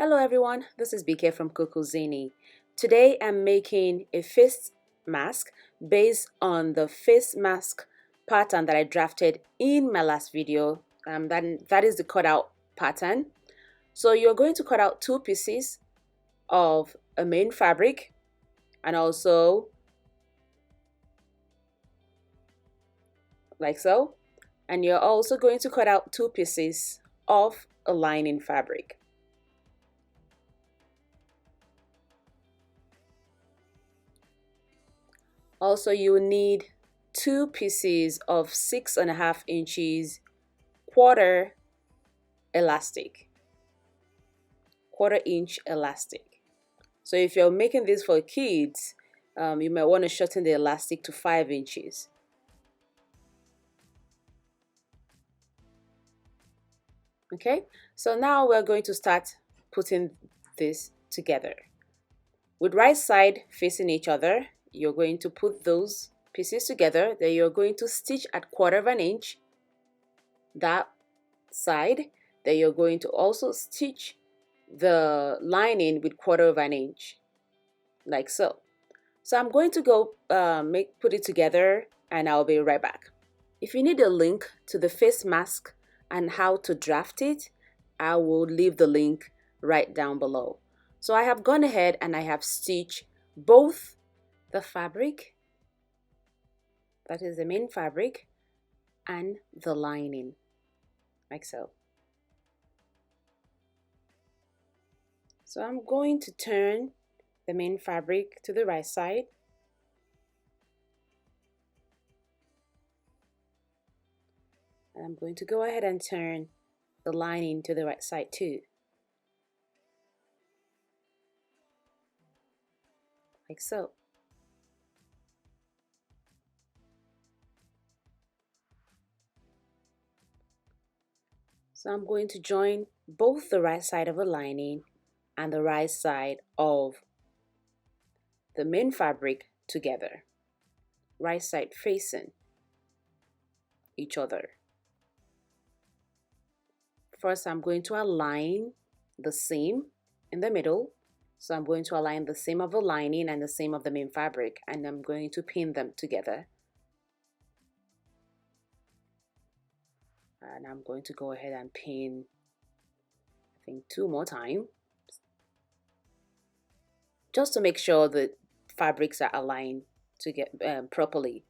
Hello everyone, this is BK from CocoZini. Today I'm making a face mask based on the face mask pattern that I drafted in my last video. That is the cutout pattern. So you're going to cut out two pieces of a main fabric and also like so. And you're also going to cut out two pieces of a lining fabric. Also, you will need two pieces of 6.5 inches quarter inch elastic. So if you're making this for kids, you might want to shorten the elastic to 5 inches. Okay, so now we're going to start putting this together. With right side facing each other, you're going to put those pieces together. Then you're going to stitch at 1/4 inch that side. Then you're going to also stitch the lining with 1/4 inch like so. So I'm going to go put it together and I'll be right back. If you need a link to the face mask and how to draft it, I will leave the link right down below. So I have gone ahead and I have stitched both the fabric, that is the main fabric, and the lining like so. So I'm going to turn the main fabric to the right side. And I'm going to go ahead and turn the lining to the right side too. Like so. So I'm going to join both the right side of the lining and the right side of the main fabric together, right side facing each other. First, I'm going to align the seam in the middle. So I'm going to align the seam of the lining and the seam of the main fabric, and I'm going to pin them together. And I'm going to go ahead and pin, I think, 2 more times, just to make sure the fabrics are aligned to get properly.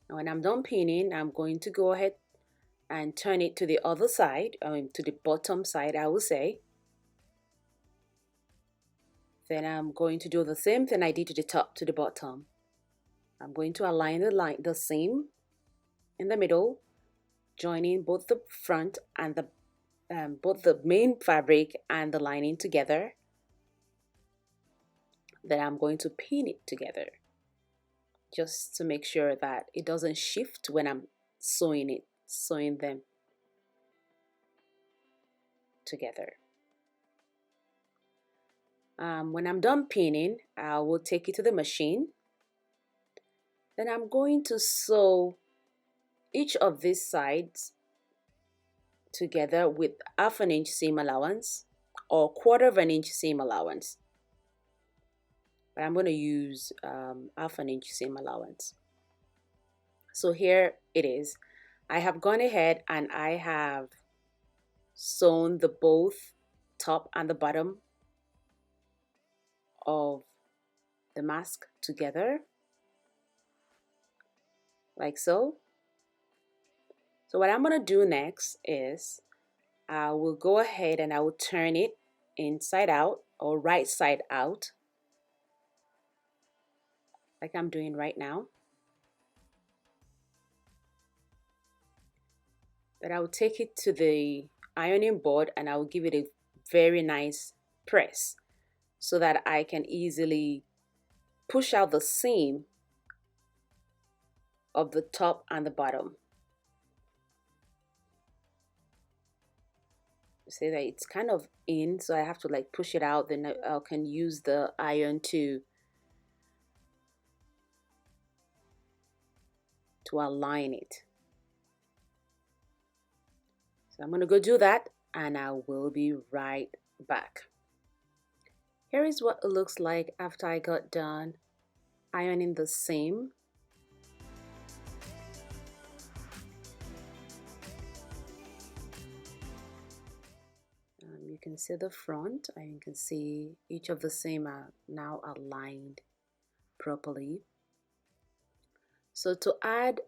And when I'm done pinning, I'm going to go ahead and turn it to the other side, to the bottom side, I will say. Then I'm going to do the same thing I did to the top to the bottom. I'm going to align the seam in the middle, joining both the front and both the main fabric and the lining together. Then I'm going to pin it together, just to make sure that it doesn't shift when I'm sewing them together. When I'm done pinning, I will take it to the machine. Then I'm going to sew each of these sides together with 1/2 inch seam allowance or 1/4 inch seam allowance. But I'm going to use 1/2 inch seam allowance. So here it is. I have gone ahead and I have sewn the both top and the bottom of the mask together like so. So what I'm going to do next is I will go ahead and I will turn it inside out or right side out, like I'm doing right now. But I will take it to the ironing board and I will give it a very nice press so that I can easily push out the seam of the top and the bottom. See that it's kind of in, so I have to like push it out, then I can use the iron to to align it. So I'm going to go do that and I will be right back. Here is what it looks like after I got done ironing the seam. You can see the front and you can see each of the seam are now aligned properly. So to add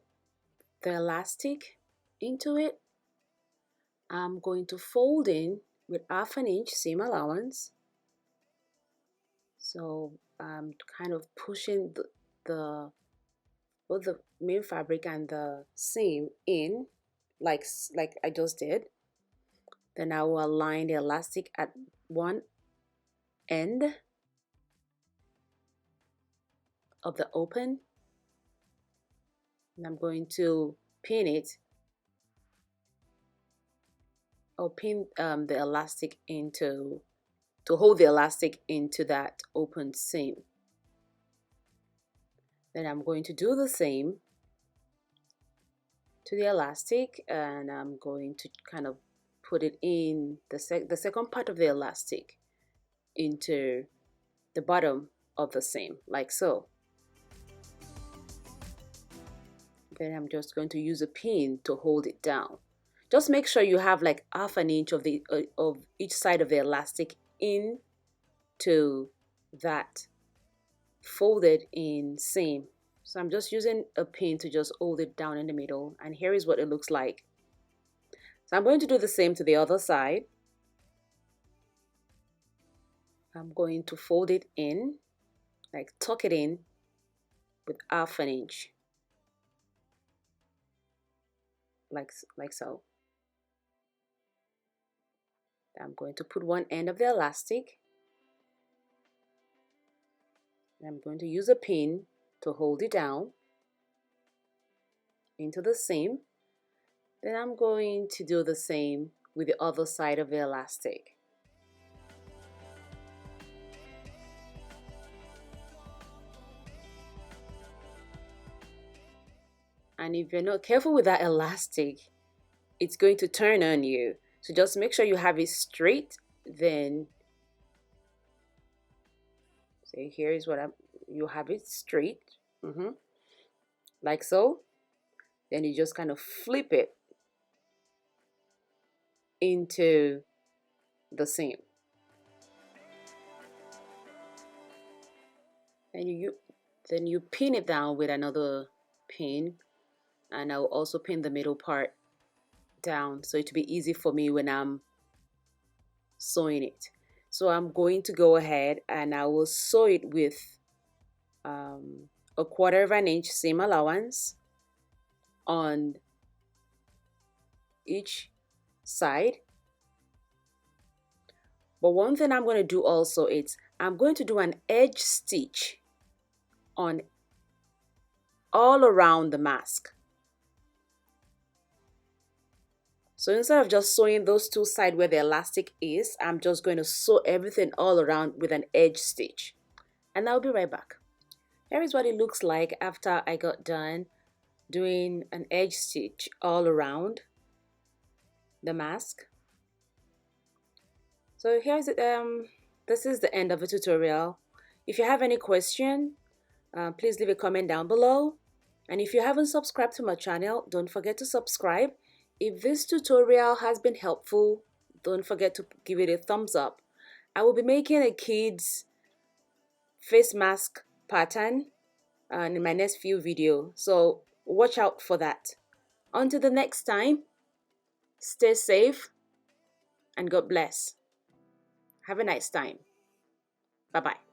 the elastic into it, I'm going to fold in with 1/2 inch seam allowance. So I'm kind of pushing both the main fabric and the seam in like I just did. Then I will align the elastic at one end of the open, and I'm going to pin it, or pin the elastic into, to hold the elastic into that open seam. Then I'm going to do the same to the elastic, and I'm going to kind of put it in the second part of the elastic into the bottom of the seam, like so. Then I'm just going to use a pin to hold it down. Just make sure you have like 1/2 inch of the of each side of the elastic into that folded in seam. So I'm just using a pin to just hold it down in the middle, and here is what it looks like. So I'm going to do the same to the other side. I'm going to fold it in, like tuck it in with 1/2 inch, like so. I'm going to put one end of the elastic. I'm going to use a pin to hold it down into the seam. Then I'm going to do the same with the other side of the elastic. And if you're not careful with that elastic, it's going to turn on you. So just make sure you have it straight. Then, say here is what you have it straight, like so. Then you just kind of flip it into the seam. And then you pin it down with another pin, and I'll also pin the middle part down so it will be easy for me when I'm sewing it. So I'm going to go ahead and I will sew it with 1/4 inch seam allowance on each side. But one thing I'm going to do also is I'm going to do an edge stitch on all around the mask. So instead of just sewing those two sides where the elastic is, I'm just going to sew everything all around with an edge stitch. And I'll be right back. Here is what it looks like after I got done doing an edge stitch all around the mask. So here's it. This is the end of the tutorial. If you have any question, please leave a comment down below. And if you haven't subscribed to my channel, don't forget to subscribe. If this tutorial has been helpful, don't forget to give it a thumbs up. I will be making a kids face mask pattern in my next few videos, so watch out for that. Until the next time, stay safe and God bless. Have a nice time. Bye-bye.